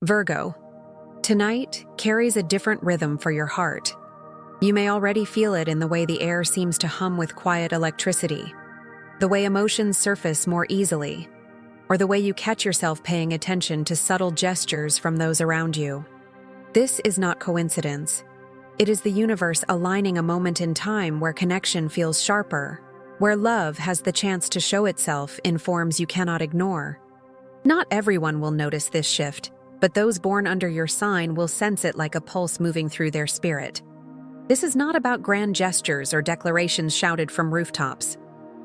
Virgo, tonight carries a different rhythm for your heart. You may already feel it in the way the air seems to hum with quiet electricity, the way emotions surface more easily, or the way you catch yourself paying attention to subtle gestures from those around you. This is not coincidence. It is the universe aligning a moment in time where connection feels sharper, where love has the chance to show itself in forms you cannot ignore. Not everyone will notice this shift, but those born under your sign will sense it like a pulse moving through their spirit. This is not about grand gestures or declarations shouted from rooftops.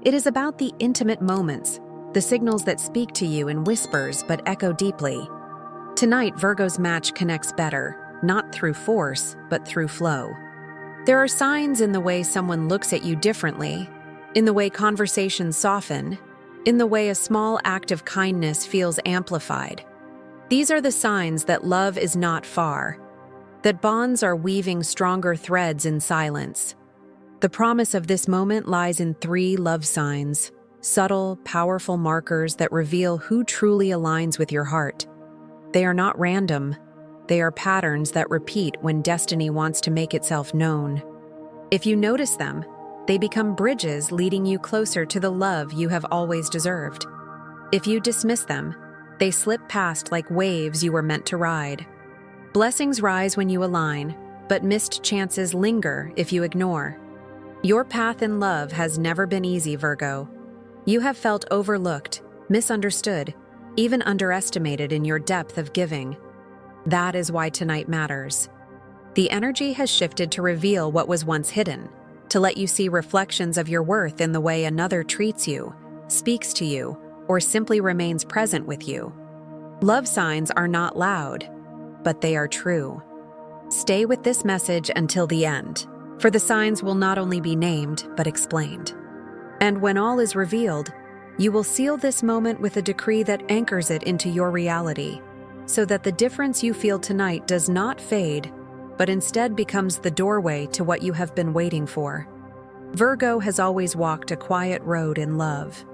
It is about the intimate moments, the signals that speak to you in whispers but echo deeply. Tonight, Virgo's match connects better, not through force, but through flow. There are signs in the way someone looks at you differently, in the way conversations soften, in the way a small act of kindness feels amplified. These are the signs that love is not far, that bonds are weaving stronger threads in silence. The promise of this moment lies in 3 love signs, subtle, powerful markers that reveal who truly aligns with your heart. They are not random. They are patterns that repeat when destiny wants to make itself known. If you notice them, they become bridges leading you closer to the love you have always deserved. If you dismiss them, they slip past like waves you were meant to ride. Blessings rise when you align, but missed chances linger if you ignore. Your path in love has never been easy, Virgo. You have felt overlooked, misunderstood, even underestimated in your depth of giving. That is why tonight matters. The energy has shifted to reveal what was once hidden, to let you see reflections of your worth in the way another treats you, speaks to you, or simply remains present with you. Love signs are not loud, but they are true. Stay with this message until the end, for the signs will not only be named, but explained. And when all is revealed, you will seal this moment with a decree that anchors it into your reality, so that the difference you feel tonight does not fade, but instead becomes the doorway to what you have been waiting for. Virgo has always walked a quiet road in love.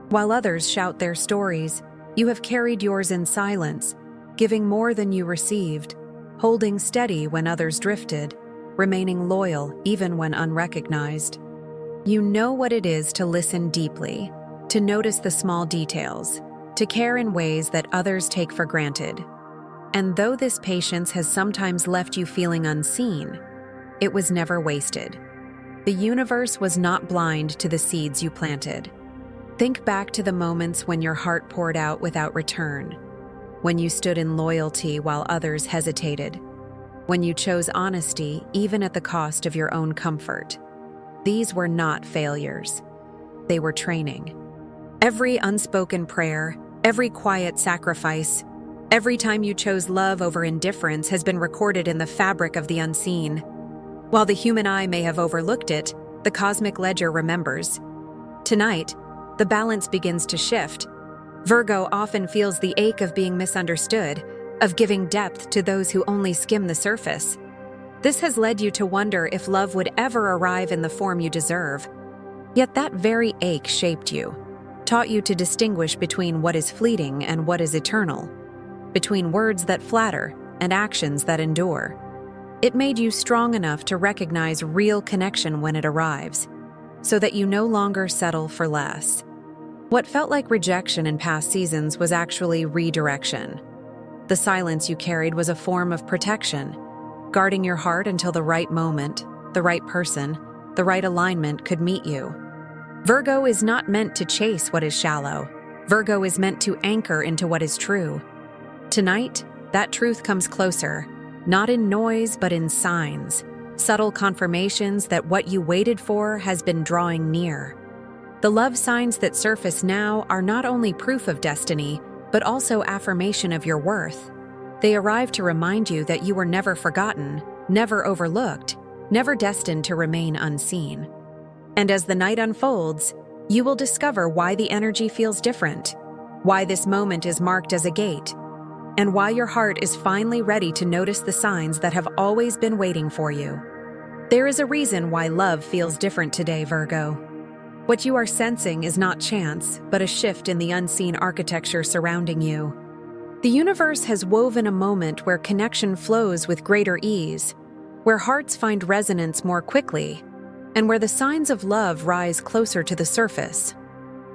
While others shout their stories, you have carried yours in silence, giving more than you received, holding steady when others drifted, remaining loyal even when unrecognized. You know what it is to listen deeply, to notice the small details, to care in ways that others take for granted. And though this patience has sometimes left you feeling unseen, it was never wasted. The universe was not blind to the seeds you planted. Think back to the moments when your heart poured out without return, when you stood in loyalty while others hesitated, when you chose honesty even at the cost of your own comfort. These were not failures. They were training. Every unspoken prayer, every quiet sacrifice, every time you chose love over indifference has been recorded in the fabric of the unseen. While the human eye may have overlooked it, the cosmic ledger remembers. Tonight, the balance begins to shift. Virgo often feels the ache of being misunderstood, of giving depth to those who only skim the surface. This has led you to wonder if love would ever arrive in the form you deserve. Yet that very ache shaped you, taught you to distinguish between what is fleeting and what is eternal, between words that flatter and actions that endure. It made you strong enough to recognize real connection when it arrives, so that you no longer settle for less. What felt like rejection in past seasons was actually redirection. The silence you carried was a form of protection, guarding your heart until the right moment, the right person, the right alignment could meet you. Virgo is not meant to chase what is shallow. Virgo is meant to anchor into what is true. Tonight, that truth comes closer, not in noise but in signs, subtle confirmations that what you waited for has been drawing near. The love signs that surface now are not only proof of destiny, but also affirmation of your worth. They arrive to remind you that you were never forgotten, never overlooked, never destined to remain unseen. And as the night unfolds, you will discover why the energy feels different, why this moment is marked as a gate, and why your heart is finally ready to notice the signs that have always been waiting for you. There is a reason why love feels different today, Virgo. What you are sensing is not chance, but a shift in the unseen architecture surrounding you. The universe has woven a moment where connection flows with greater ease, where hearts find resonance more quickly, and where the signs of love rise closer to the surface.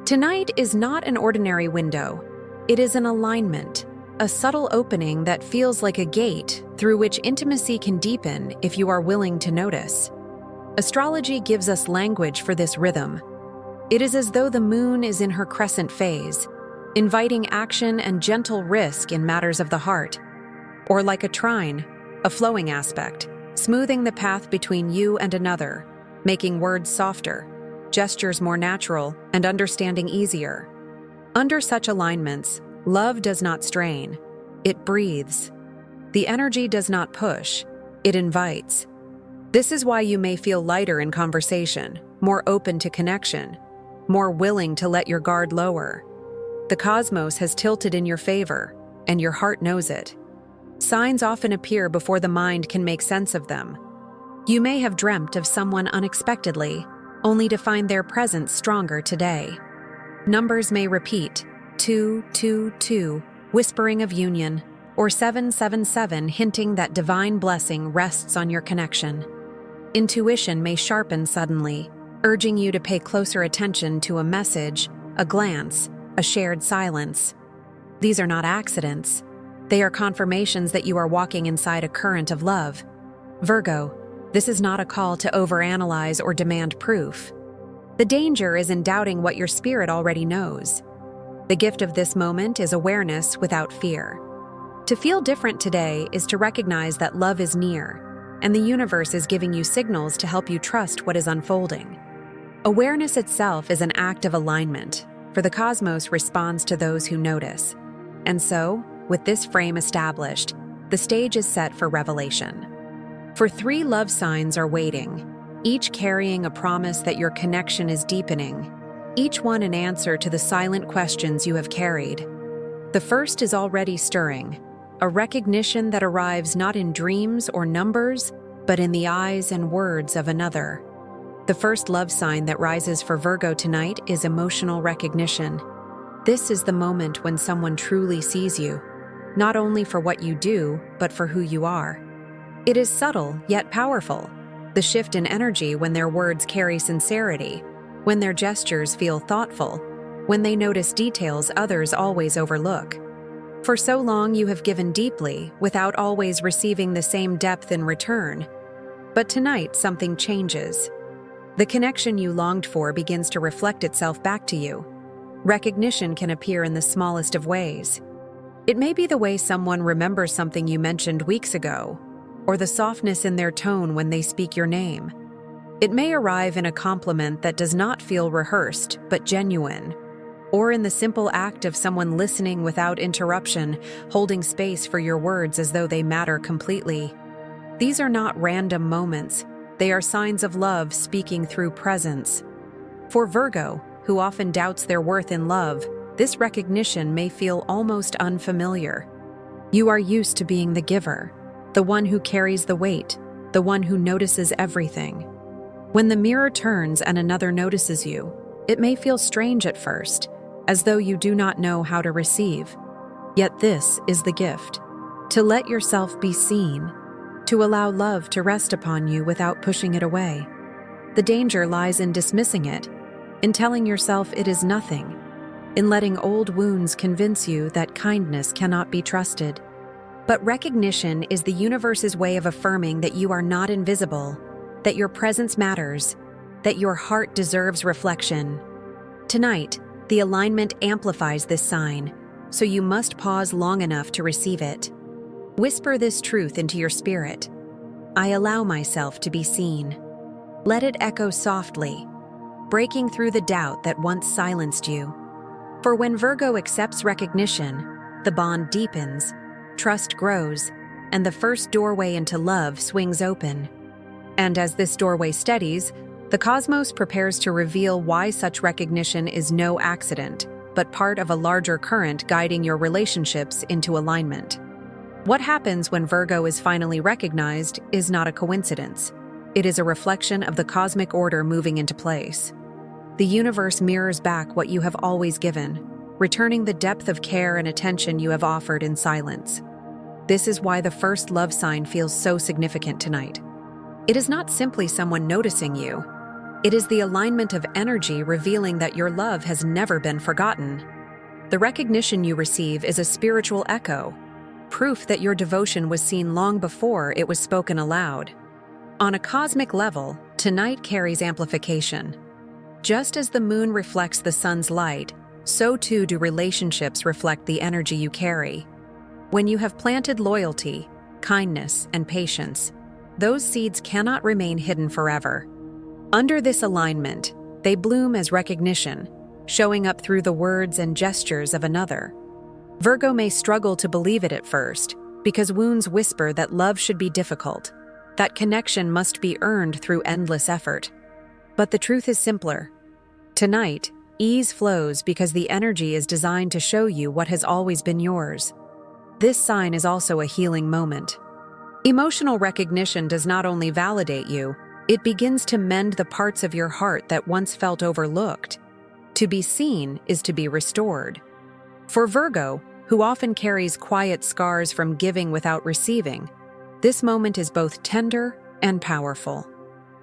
Tonight is not an ordinary window. It is an alignment, a subtle opening that feels like a gate through which intimacy can deepen if you are willing to notice. Astrology gives us language for this rhythm. It is as though the moon is in her crescent phase, inviting action and gentle risk in matters of the heart. Or like a trine, a flowing aspect, smoothing the path between you and another, making words softer, gestures more natural, and understanding easier. Under such alignments, love does not strain, it breathes. The energy does not push, it invites. This is why you may feel lighter in conversation, more open to connection, more willing to let your guard lower. The cosmos has tilted in your favor, and your heart knows it. Signs often appear before the mind can make sense of them. You may have dreamt of someone unexpectedly, only to find their presence stronger today. Numbers may repeat, 222, whispering of union, or 777 hinting that divine blessing rests on your connection. Intuition may sharpen suddenly, urging you to pay closer attention to a message, a glance, a shared silence. These are not accidents. They are confirmations that you are walking inside a current of love. Virgo, this is not a call to overanalyze or demand proof. The danger is in doubting what your spirit already knows. The gift of this moment is awareness without fear. To feel different today is to recognize that love is near, and the universe is giving you signals to help you trust what is unfolding. Awareness itself is an act of alignment, for the cosmos responds to those who notice. And so, with this frame established, the stage is set for revelation. For 3 love signs are waiting, each carrying a promise that your connection is deepening, each one an answer to the silent questions you have carried. The first is already stirring, a recognition that arrives not in dreams or numbers, but in the eyes and words of another. The first love sign that rises for Virgo tonight is emotional recognition. This is the moment when someone truly sees you, not only for what you do, but for who you are. It is subtle, yet powerful. The shift in energy when their words carry sincerity, when their gestures feel thoughtful, when they notice details others always overlook. For so long you have given deeply, without always receiving the same depth in return. But tonight something changes. The connection you longed for begins to reflect itself back to you. Recognition can appear in the smallest of ways. It may be the way someone remembers something you mentioned weeks ago, or the softness in their tone when they speak your name. It may arrive in a compliment that does not feel rehearsed, but genuine, or in the simple act of someone listening without interruption, holding space for your words as though they matter completely. These are not random moments. They are signs of love speaking through presence. For Virgo, who often doubts their worth in love, this recognition may feel almost unfamiliar. You are used to being the giver, the one who carries the weight, the one who notices everything. When the mirror turns and another notices you, it may feel strange at first, as though you do not know how to receive. Yet this is the gift: to let yourself be seen, to allow love to rest upon you without pushing it away. The danger lies in dismissing it, in telling yourself it is nothing, in letting old wounds convince you that kindness cannot be trusted. But recognition is the universe's way of affirming that you are not invisible, that your presence matters, that your heart deserves reflection. Tonight, the alignment amplifies this sign, so you must pause long enough to receive it. Whisper this truth into your spirit: I allow myself to be seen. Let it echo softly, breaking through the doubt that once silenced you. For when Virgo accepts recognition, the bond deepens, trust grows, and the first doorway into love swings open. And as this doorway steadies, the cosmos prepares to reveal why such recognition is no accident, but part of a larger current guiding your relationships into alignment. What happens when Virgo is finally recognized is not a coincidence. It is a reflection of the cosmic order moving into place. The universe mirrors back what you have always given: returning the depth of care and attention you have offered in silence. This is why the first love sign feels so significant tonight. It is not simply someone noticing you. It is the alignment of energy revealing that your love has never been forgotten. The recognition you receive is a spiritual echo, proof that your devotion was seen long before it was spoken aloud. On a cosmic level, tonight carries amplification. Just as the moon reflects the sun's light, so too do relationships reflect the energy you carry. When you have planted loyalty, kindness, and patience, those seeds cannot remain hidden forever. Under this alignment, they bloom as recognition, showing up through the words and gestures of another. Virgo may struggle to believe it at first, because wounds whisper that love should be difficult, that connection must be earned through endless effort. But the truth is simpler. Tonight, ease flows because the energy is designed to show you what has always been yours. This sign is also a healing moment. Emotional recognition does not only validate you, it begins to mend the parts of your heart that once felt overlooked. To be seen is to be restored. For Virgo, who often carries quiet scars from giving without receiving, this moment is both tender and powerful.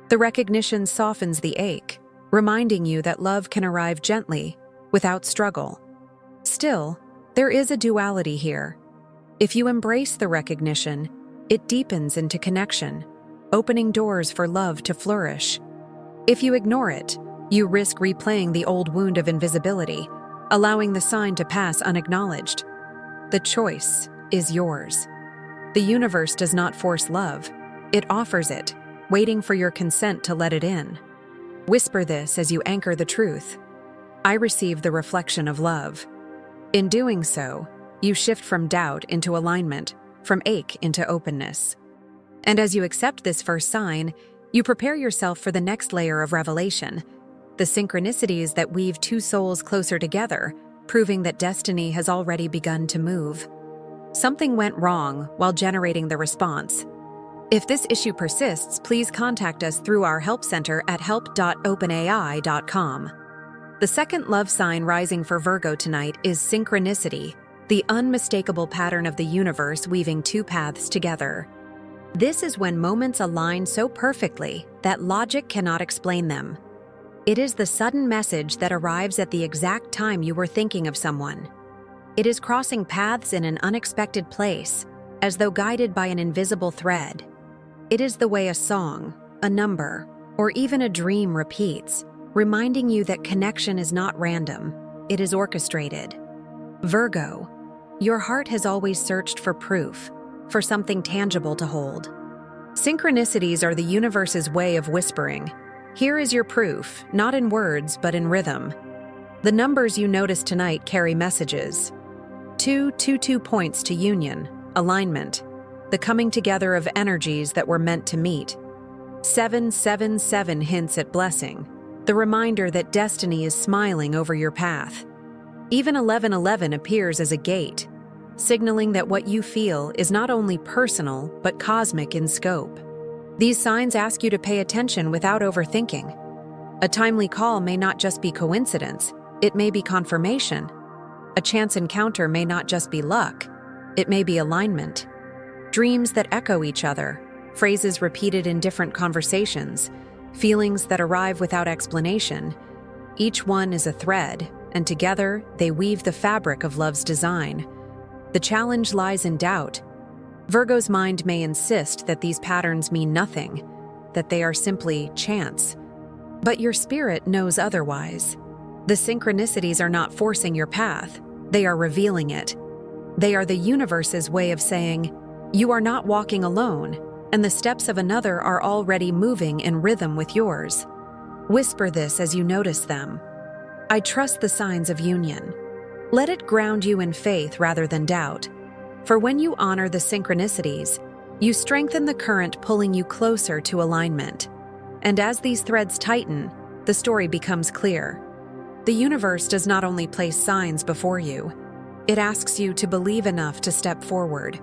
The recognition softens the ache, reminding you that love can arrive gently, without struggle. Still, there is a duality here. If you embrace the recognition, it deepens into connection, opening doors for love to flourish. If you ignore it, you risk replaying the old wound of invisibility, allowing the sign to pass unacknowledged. The choice is yours. The universe does not force love. It offers it, waiting for your consent to let it in. Whisper this as you anchor the truth. I receive the reflection of love. In doing so, you shift from doubt into alignment, from ache into openness. And as you accept this first sign, you prepare yourself for the next layer of revelation, the synchronicities that weave two souls closer together, proving that destiny has already begun to move. Something went wrong while generating the response. If this issue persists, please contact us through our help center at help.openai.com. The second love sign rising for Virgo tonight is synchronicity, the unmistakable pattern of the universe weaving two paths together. This is when moments align so perfectly that logic cannot explain them. It is the sudden message that arrives at the exact time you were thinking of someone. It is crossing paths in an unexpected place, as though guided by an invisible thread. It is the way a song, a number, or even a dream repeats, reminding you that connection is not random, it is orchestrated. Virgo, your heart has always searched for proof, for something tangible to hold. Synchronicities are the universe's way of whispering, here is your proof, not in words but in rhythm. The numbers you notice tonight carry messages. 2 points to union, alignment, the coming together of energies that were meant to meet. 7 hints at blessing, the reminder that destiny is smiling over your path. Even 11 appears as a gate, signaling that what you feel is not only personal but cosmic in scope. These signs ask you to pay attention without overthinking. A timely call may not just be coincidence, it may be confirmation. A chance encounter may not just be luck, it may be alignment. Dreams that echo each other, phrases repeated in different conversations, feelings that arrive without explanation. Each one is a thread, and together they weave the fabric of love's design. The challenge lies in doubt. Virgo's mind may insist that these patterns mean nothing, that they are simply chance. But your spirit knows otherwise. The synchronicities are not forcing your path, they are revealing it. They are the universe's way of saying, you are not walking alone, and the steps of another are already moving in rhythm with yours. Whisper this as you notice them. I trust the signs of union. Let it ground you in faith rather than doubt. For when you honor the synchronicities, you strengthen the current pulling you closer to alignment. And as these threads tighten, the story becomes clear. The universe does not only place signs before you, it asks you to believe enough to step forward.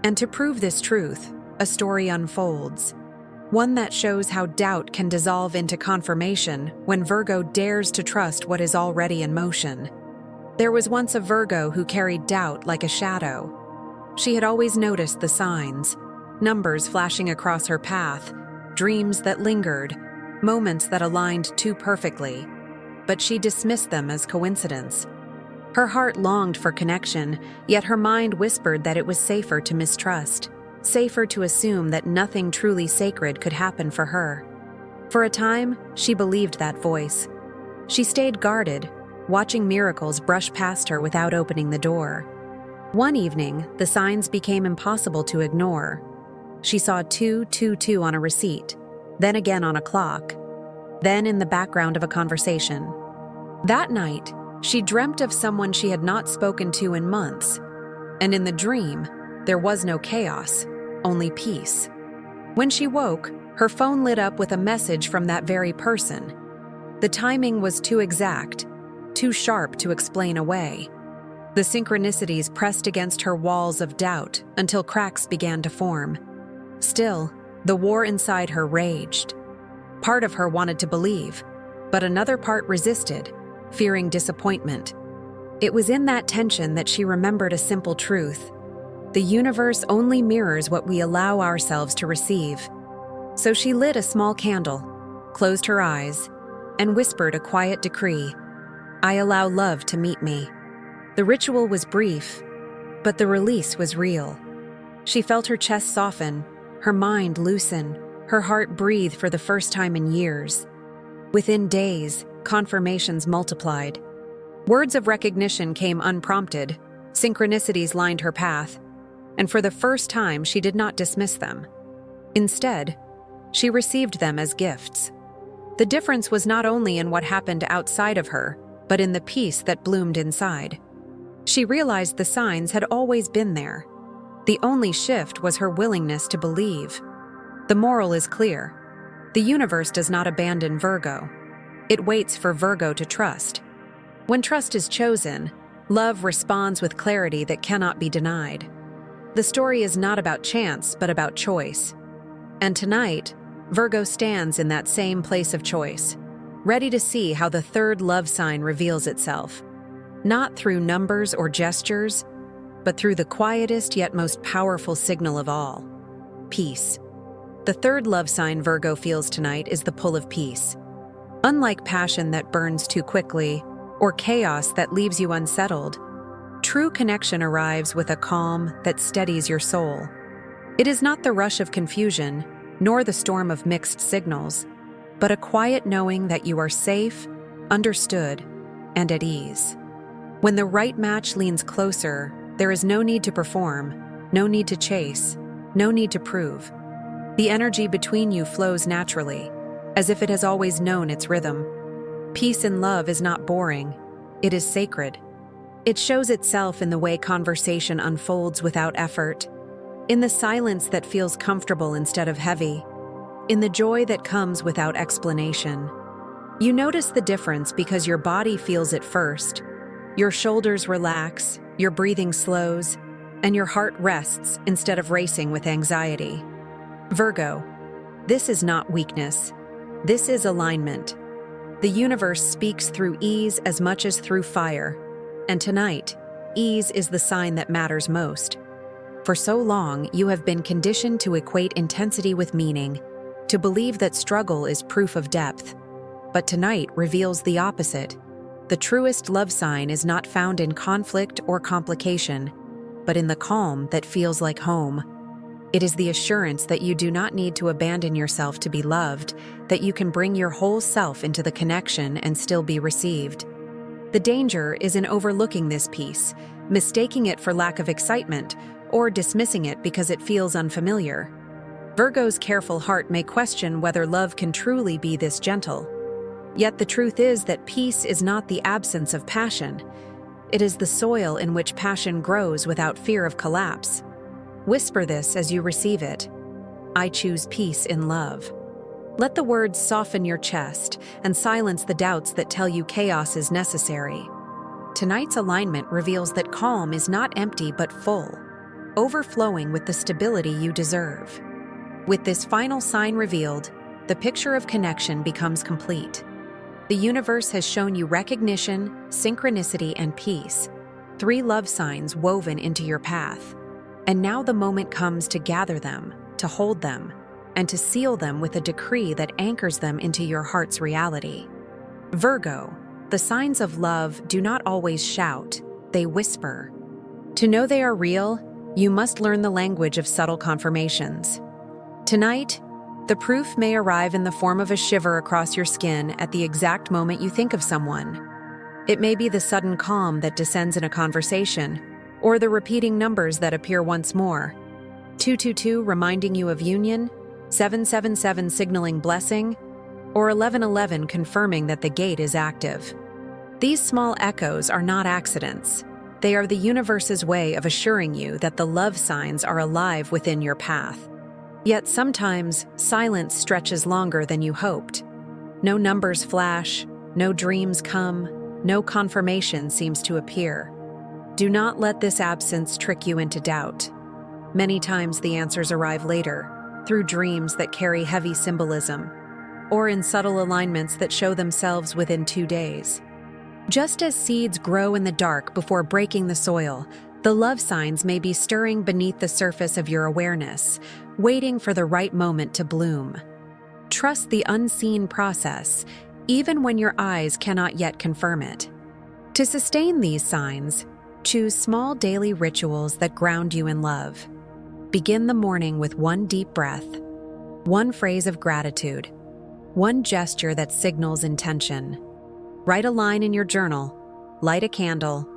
And to prove this truth, a story unfolds. One that shows how doubt can dissolve into confirmation when Virgo dares to trust what is already in motion. There was once a Virgo who carried doubt like a shadow. She had always noticed the signs, numbers flashing across her path, dreams that lingered, moments that aligned too perfectly, but she dismissed them as coincidence. Her heart longed for connection, yet her mind whispered that it was safer to mistrust, safer to assume that nothing truly sacred could happen for her. For a time, she believed that voice. She stayed guarded, watching miracles brush past her without opening the door. One evening, the signs became impossible to ignore. She saw 222 on a receipt, then again on a clock, then in the background of a conversation. That night, she dreamt of someone she had not spoken to in months, and in the dream, there was no chaos, only peace. When she woke, her phone lit up with a message from that very person. The timing was too exact, too sharp to explain away. The synchronicities pressed against her walls of doubt until cracks began to form. Still, the war inside her raged. Part of her wanted to believe, but another part resisted, fearing disappointment. It was in that tension that she remembered a simple truth. The universe only mirrors what we allow ourselves to receive. So she lit a small candle, closed her eyes, and whispered a quiet decree. I allow love to meet me. The ritual was brief, but the release was real. She felt her chest soften, her mind loosen, her heart breathe for the first time in years. Within days, confirmations multiplied. Words of recognition came unprompted, synchronicities lined her path, and for the first time she did not dismiss them. Instead, she received them as gifts. The difference was not only in what happened outside of her, but in the peace that bloomed inside. She realized the signs had always been there. The only shift was her willingness to believe. The moral is clear. The universe does not abandon Virgo. It waits for Virgo to trust. When trust is chosen, love responds with clarity that cannot be denied. The story is not about chance, but about choice. And tonight, Virgo stands in that same place of choice, ready to see how the third love sign reveals itself. Not through numbers or gestures, but through the quietest yet most powerful signal of all: peace. The third love sign Virgo feels tonight is the pull of peace. Unlike passion that burns too quickly, or chaos that leaves you unsettled, true connection arrives with a calm that steadies your soul. It is not the rush of confusion, nor the storm of mixed signals, but a quiet knowing that you are safe, understood, and at ease. When the right match leans closer, there is no need to perform, no need to chase, no need to prove. The energy between you flows naturally, as if it has always known its rhythm. Peace in love is not boring, it is sacred. It shows itself in the way conversation unfolds without effort, in the silence that feels comfortable instead of heavy, in the joy that comes without explanation. You notice the difference because your body feels it first. Your shoulders relax, your breathing slows, and your heart rests instead of racing with anxiety. Virgo, this is not weakness. This is alignment. The universe speaks through ease as much as through fire, and tonight, ease is the sign that matters most. For so long, you have been conditioned to equate intensity with meaning, to believe that struggle is proof of depth. But tonight reveals the opposite. The truest love sign is not found in conflict or complication, but in the calm that feels like home. It is the assurance that you do not need to abandon yourself to be loved, that you can bring your whole self into the connection and still be received. The danger is in overlooking this piece, mistaking it for lack of excitement, or dismissing it because it feels unfamiliar. Virgo's careful heart may question whether love can truly be this gentle. Yet the truth is that peace is not the absence of passion. It is the soil in which passion grows without fear of collapse. Whisper this as you receive it. I choose peace in love. Let the words soften your chest and silence the doubts that tell you chaos is necessary. Tonight's alignment reveals that calm is not empty but full, overflowing with the stability you deserve. With this final sign revealed, the picture of connection becomes complete. The universe has shown you recognition, synchronicity, and peace, 3 love signs woven into your path. And now the moment comes to gather them, to hold them, and to seal them with a decree that anchors them into your heart's reality. Virgo, the signs of love do not always shout, they whisper. To know they are real, you must learn the language of subtle confirmations. Tonight, the proof may arrive in the form of a shiver across your skin at the exact moment you think of someone. It may be the sudden calm that descends in a conversation, or the repeating numbers that appear once more. 222 reminding you of union, 777 signaling blessing, or 1111 confirming that the gate is active. These small echoes are not accidents. They are the universe's way of assuring you that the love signs are alive within your path. Yet sometimes, silence stretches longer than you hoped. No numbers flash, no dreams come, no confirmation seems to appear. Do not let this absence trick you into doubt. Many times the answers arrive later, through dreams that carry heavy symbolism, or in subtle alignments that show themselves within 2 days. Just as seeds grow in the dark before breaking the soil, the love signs may be stirring beneath the surface of your awareness, waiting for the right moment to bloom. Trust the unseen process, even when your eyes cannot yet confirm it. To sustain these signs, choose small daily rituals that ground you in love. Begin the morning with 1 deep breath, 1 phrase of gratitude, 1 gesture that signals intention. Write a line in your journal, light a candle,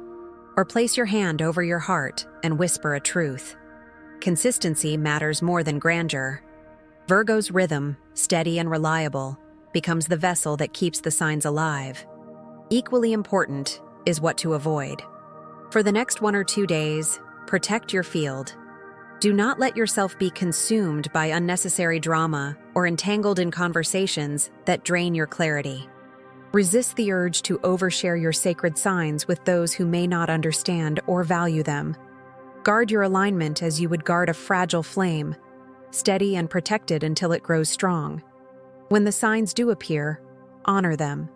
or place your hand over your heart and whisper a truth. Consistency matters more than grandeur. Virgo's rhythm, steady and reliable, becomes the vessel that keeps the signs alive. Equally important is what to avoid. For the next 1 or 2 days, protect your field. Do not let yourself be consumed by unnecessary drama or entangled in conversations that drain your clarity. Resist the urge to overshare your sacred signs with those who may not understand or value them. Guard your alignment as you would guard a fragile flame, steady and protected until it grows strong. When the signs do appear, honor them.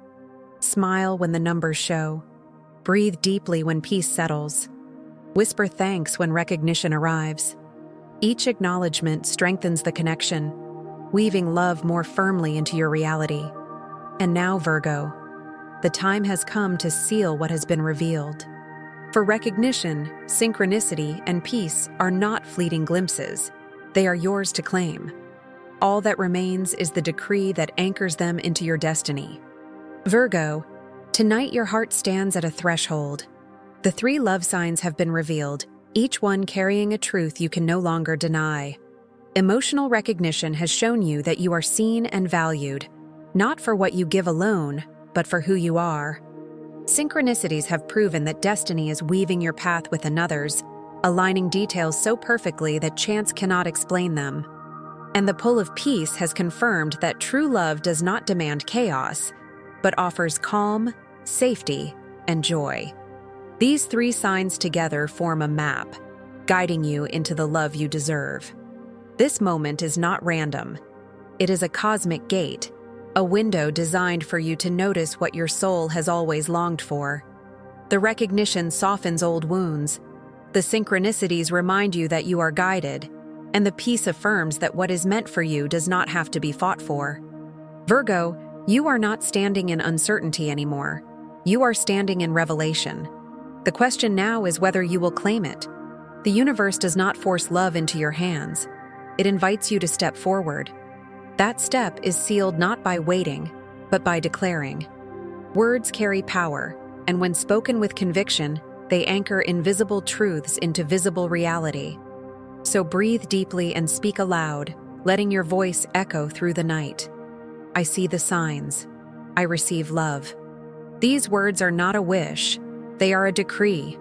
Smile when the numbers show. Breathe deeply when peace settles. Whisper thanks when recognition arrives. Each acknowledgement strengthens the connection, weaving love more firmly into your reality. And now, Virgo, the time has come to seal what has been revealed. For recognition, synchronicity, and peace are not fleeting glimpses. They are yours to claim. All that remains is the decree that anchors them into your destiny. Virgo, tonight your heart stands at a threshold. The 3 love signs have been revealed, each one carrying a truth you can no longer deny. Emotional recognition has shown you that you are seen and valued, not for what you give alone, but for who you are. Synchronicities have proven that destiny is weaving your path with another's, aligning details so perfectly that chance cannot explain them. And the pull of peace has confirmed that true love does not demand chaos, but offers calm, safety, and joy. These 3 signs together form a map, guiding you into the love you deserve. This moment is not random. It is a cosmic gate, a window designed for you to notice what your soul has always longed for. The recognition softens old wounds. The synchronicities remind you that you are guided, and the peace affirms that what is meant for you does not have to be fought for. Virgo, you are not standing in uncertainty anymore. You are standing in revelation. The question now is whether you will claim it. The universe does not force love into your hands. It invites you to step forward. That step is sealed not by waiting, but by declaring. Words carry power, and when spoken with conviction, they anchor invisible truths into visible reality. So breathe deeply and speak aloud, letting your voice echo through the night. I see the signs. I receive love. These words are not a wish. They are a decree.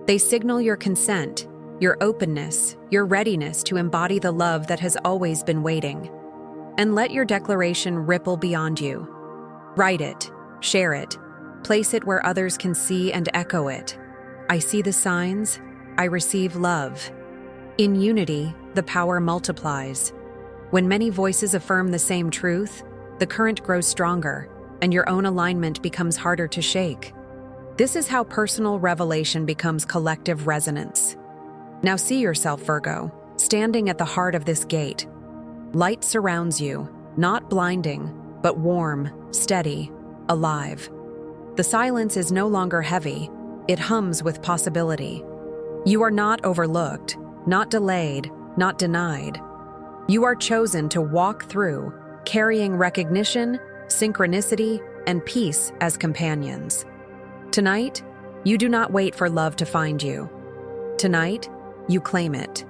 They signal your consent, your openness, your readiness to embody the love that has always been waiting. And let your declaration ripple beyond you. Write it, share it, place it where others can see and echo it. I see the signs, I receive love. In unity, the power multiplies. When many voices affirm the same truth, the current grows stronger, and your own alignment becomes harder to shake. This is how personal revelation becomes collective resonance. Now see yourself, Virgo, standing at the heart of this gate. Light surrounds you, not blinding, but warm, steady, alive. The silence is no longer heavy, it hums with possibility. You are not overlooked, not delayed, not denied. You are chosen to walk through, carrying recognition, synchronicity, and peace as companions. Tonight, you do not wait for love to find you. Tonight, you claim it.